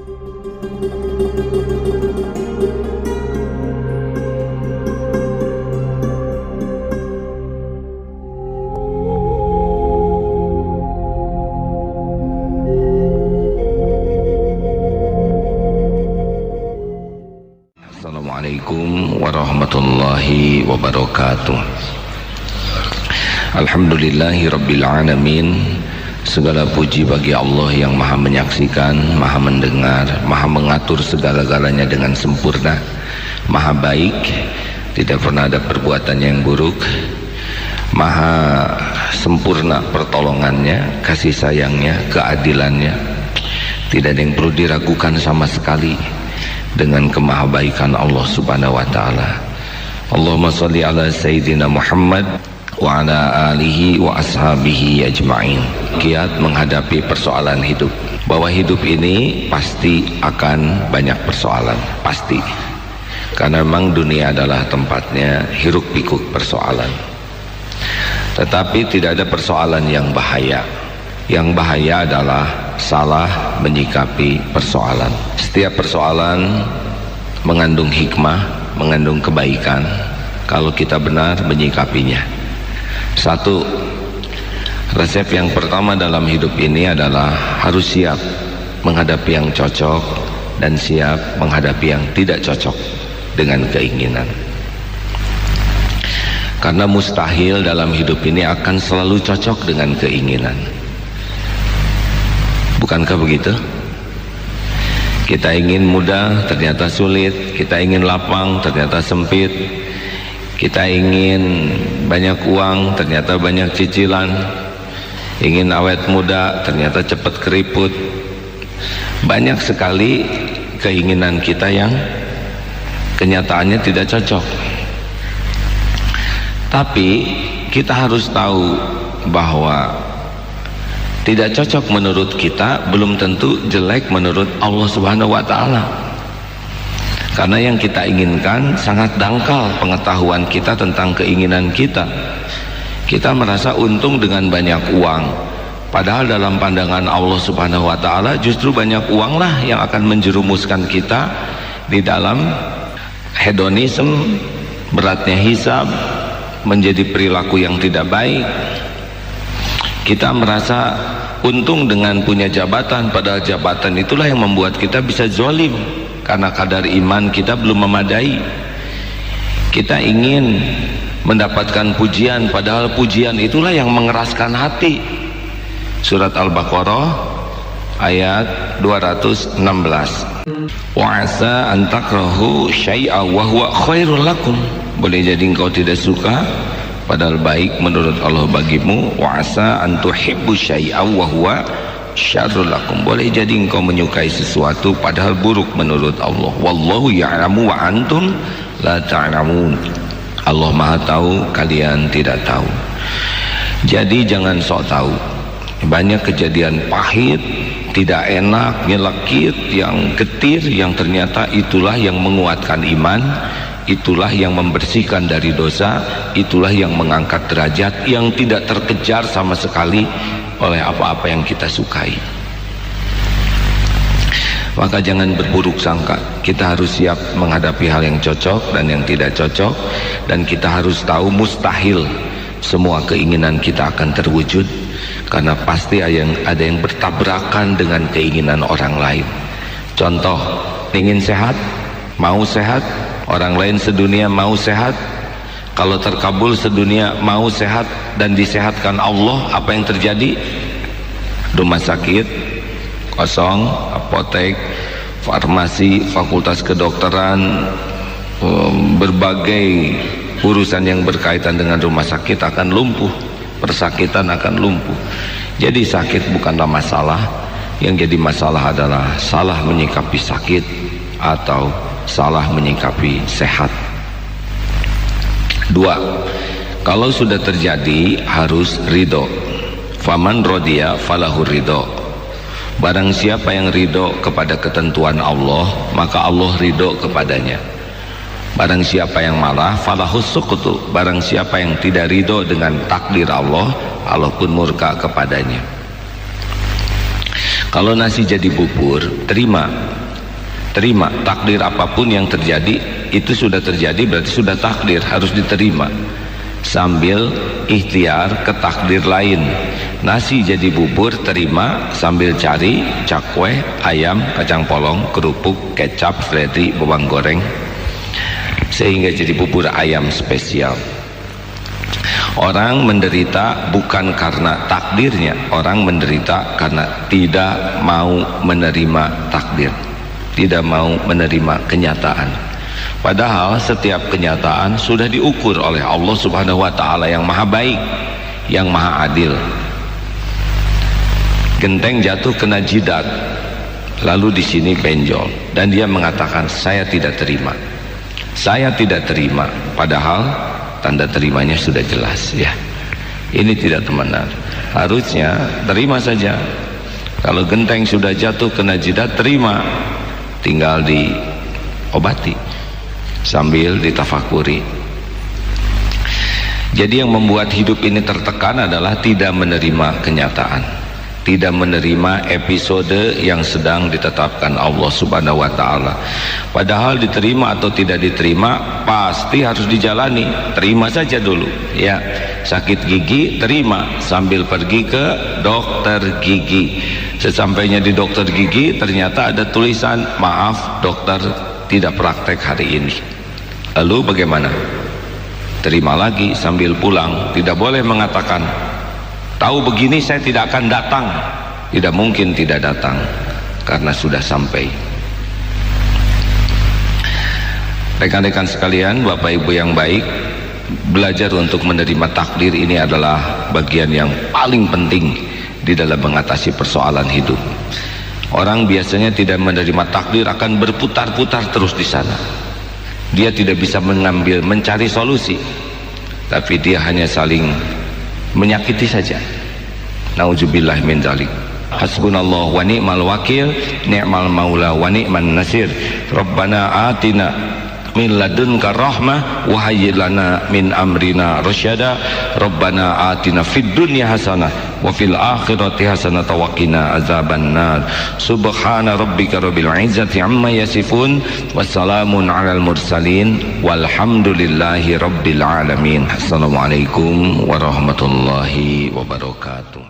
Assalamualaikum warahmatullahi wabarakatuh. Alhamdulillahi rabbil alamin. Segala puji bagi Allah yang maha menyaksikan, maha mendengar, maha mengatur segala-galanya dengan sempurna, maha baik, tidak pernah ada perbuatan yang buruk, maha sempurna pertolongannya, kasih sayangnya, keadilannya. Tidak ada yang perlu diragukan sama sekali dengan kemahabaikan Allah subhanahu wa ta'ala. Allahumma salli ala Sayyidina Muhammad wa ala alihi wa ashabihi ajma'in. Kiat menghadapi persoalan hidup, bahwa hidup ini pasti akan banyak persoalan, pasti, karena memang dunia adalah tempatnya hiruk pikuk persoalan. Tetapi tidak ada persoalan yang bahaya. Yang bahaya adalah salah menyikapi persoalan. Setiap persoalan mengandung hikmah, mengandung kebaikan kalau kita benar menyikapinya. Satu, resep yang pertama dalam hidup ini adalah harus siap menghadapi yang cocok dan siap menghadapi yang tidak cocok dengan keinginan. Karena mustahil dalam hidup ini akan selalu cocok dengan keinginan. Bukankah begitu? Kita ingin mudah, ternyata sulit. Kita ingin lapang, ternyata sempit. Kita ingin banyak uang, ternyata banyak cicilan. Ingin awet muda, ternyata cepat keriput. Banyak sekali keinginan kita yang kenyataannya tidak cocok. Tapi kita harus tahu bahwa tidak cocok menurut kita belum tentu jelek menurut Allah subhanahu wa ta'ala. Karena yang kita inginkan sangat dangkal pengetahuan kita tentang keinginan kita. Kita merasa untung dengan banyak uang, padahal dalam pandangan Allah subhanahu wa ta'ala justru banyak uanglah yang akan menjerumuskan kita di dalam hedonisme, beratnya hisab, menjadi perilaku yang tidak baik. Kita merasa untung dengan punya jabatan, padahal jabatan itulah yang membuat kita bisa zolim karena kadar iman kita belum memadai. Kita ingin mendapatkan pujian, padahal pujian itulah yang mengeraskan hati. Surat Al-Baqarah ayat 216. Wa asa an takrahu syai'a wa huwa khairul lakum. Boleh jadi engkau tidak suka padahal baik menurut Allah bagimu. Wa asa an tuhibbu syai'a wa huwa syarrul lakum. Boleh jadi engkau menyukai sesuatu padahal buruk menurut Allah. Wallahu ya'lamu wa antum la ta'lamun. Allah Maha tahu, kalian tidak tahu. Jadi jangan sok tahu. Banyak kejadian pahit, tidak enak, nyelekit, yang getir, yang ternyata itulah yang menguatkan iman, itulah yang membersihkan dari dosa, itulah yang mengangkat derajat, yang tidak terkejar sama sekali oleh apa-apa yang kita sukai. Maka jangan berburuk sangka. Kita harus siap menghadapi hal yang cocok dan yang tidak cocok, dan kita harus tahu mustahil semua keinginan kita akan terwujud, karena pasti ada yang bertabrakan dengan keinginan orang lain. Contoh, ingin sehat, mau sehat, orang lain sedunia mau sehat. Kalau terkabul sedunia mau sehat dan disehatkan Allah, apa yang terjadi? Rumah sakit kosong, apotek, farmasi, fakultas kedokteran, berbagai urusan yang berkaitan dengan rumah sakit akan lumpuh, persakitan akan lumpuh. Jadi sakit bukanlah masalah, yang jadi masalah adalah salah menyikapi sakit atau salah menyikapi sehat. Dua, kalau sudah terjadi harus ridho. Faman rodiya falahu ridho. Barang siapa yang ridho kepada ketentuan Allah, maka Allah ridho kepadanya. Barang siapa yang marah, falahus sukutu. Barang siapa yang tidak ridho dengan takdir Allah, Allah pun murka kepadanya. Kalau nasi jadi bubur, terima takdir apapun yang terjadi, itu sudah terjadi, berarti sudah takdir, harus diterima sambil ikhtiar ke takdir lain. Nasi jadi bubur, terima sambil cari cakwe, ayam, kacang polong, kerupuk, kecap, seledri, bawang goreng, sehingga jadi bubur ayam spesial. Orang menderita bukan karena takdirnya, orang menderita karena tidak mau menerima takdir, tidak mau menerima kenyataan. Padahal setiap kenyataan sudah diukur oleh Allah Subhanahu wa ta'ala yang maha baik, yang maha adil. Genteng jatuh kena jidat, lalu di sini benjol, dan dia mengatakan, saya tidak terima, saya tidak terima. Padahal tanda terimanya sudah jelas, ya. Ini tidak temenan. Harusnya terima saja. Kalau genteng sudah jatuh kena jidat, terima, tinggal diobati sambil ditafakuri. Jadi yang membuat hidup ini tertekan adalah tidak menerima kenyataan, tidak menerima episode yang sedang ditetapkan Allah Subhanahu wa ta'ala. Padahal diterima atau tidak diterima pasti harus dijalani. Terima saja dulu, ya. Sakit gigi, terima sambil pergi ke dokter gigi. Sesampainya di dokter gigi, ternyata ada tulisan, maaf dokter, tidak praktek hari ini. Lalu bagaimana? Terima lagi sambil pulang. Tidak boleh mengatakan, tahu begini saya tidak akan datang. Tidak mungkin tidak datang, karena sudah sampai. Rekan-rekan sekalian, Bapak Ibu yang baik, belajar untuk menerima takdir ini adalah bagian yang paling penting di dalam mengatasi persoalan hidup. Orang biasanya tidak menerima takdir akan berputar-putar terus di sana. Dia tidak bisa mencari solusi, tapi dia hanya saling menyakiti saja. Nauzubillah min dzalik. Hasbunallah wa ni'mal wakil, ni'mal maula wa ni'man nasir. Rabbana atina min ladunka rahmah wa hayyi lana min amrina rasyada. Rabbana atina fid dunya hasanah wa fil akhirati hasanah wa qina azabannar. Subhana rabbika rabbil izzati amma yasifun, wassalamun alal mursalin, walhamdulillahi rabbil alamin. Assalamualaikum warahmatullahi wabarakatuh.